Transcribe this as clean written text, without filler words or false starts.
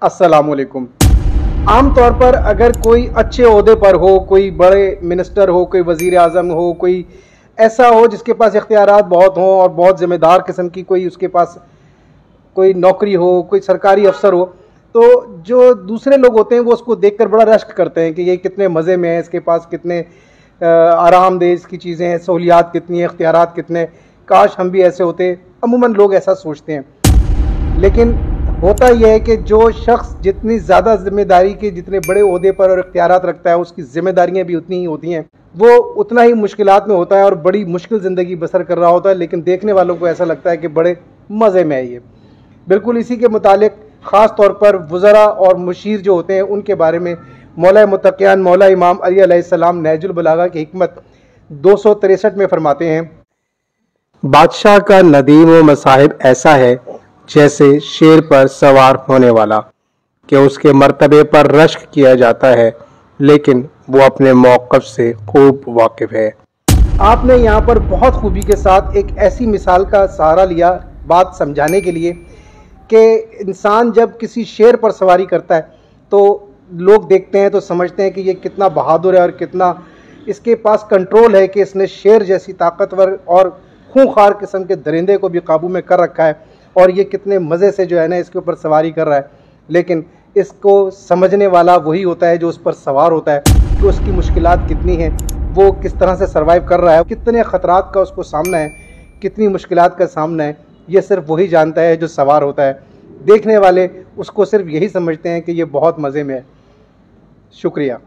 अस्सलामुअलैकुम। आम तौर पर अगर कोई अच्छे ओहदे पर हो, कोई बड़े मिनिस्टर हो, कोई वज़ीर आज़म हो, कोई ऐसा हो जिसके पास इख्तियारात बहुत हों और बहुत ज़िम्मेदार किस्म की कोई उसके पास कोई नौकरी हो, कोई सरकारी अफसर हो, तो जो दूसरे लोग होते हैं वो उसको देखकर बड़ा रश्क करते हैं कि ये कितने मज़े में है, इसके पास कितने आरामदेह इसकी चीज़ें हैं, सहूलियात कितनी हैं, इख्तियारात कितने, काश हम भी ऐसे होते। अमूमन लोग ऐसा सोचते हैं, लेकिन होता यह है कि जो शख्स जितनी ज़्यादा जिम्मेदारी के जितने बड़े ओहदे पर और इख्तियारात रखता है उसकी ज़िम्मेदारियाँ भी उतनी ही होती हैं, वो उतना ही मुश्किलात में होता है और बड़ी मुश्किल ज़िंदगी बसर कर रहा होता है, लेकिन देखने वालों को ऐसा लगता है कि बड़े मज़े में है ये। बिल्कुल इसी के मुतालिक ख़ास तौर पर वज़रा और मुशीर जो होते हैं उनके बारे में मौला मुत्तक़ियान मौला इमाम अली अलैहिस्सलाम नहजुल बलागा की हिकमत 263 में फरमाते हैं, बादशाह का नदीम व मसाहिब ऐसा है जैसे शेर पर सवार होने वाला कि उसके मर्तबे पर रश्क किया जाता है, लेकिन वो अपने मौक़िफ़ से खूब वाकिफ़ है। आपने यहाँ पर बहुत खूबी के साथ एक ऐसी मिसाल का सहारा लिया बात समझाने के लिए कि इंसान जब किसी शेर पर सवारी करता है तो लोग देखते हैं तो समझते हैं कि ये कितना बहादुर है और कितना इसके पास कंट्रोल है कि इसने शेर जैसी ताकतवर और खूंखार किस्म के दरिंदे को भी काबू में कर रखा है और ये कितने मज़े से जो है ना इसके ऊपर सवारी कर रहा है। लेकिन इसको समझने वाला वही होता है जो उस पर सवार होता है कि उसकी मुश्किलात कितनी हैं, वो किस तरह से सर्वाइव कर रहा है, कितने ख़तरात का उसको सामना है, कितनी मुश्किलात का सामना है, ये सिर्फ वही जानता है जो सवार होता है। देखने वाले उसको सिर्फ यही समझते हैं कि ये बहुत मज़े में है। शुक्रिया।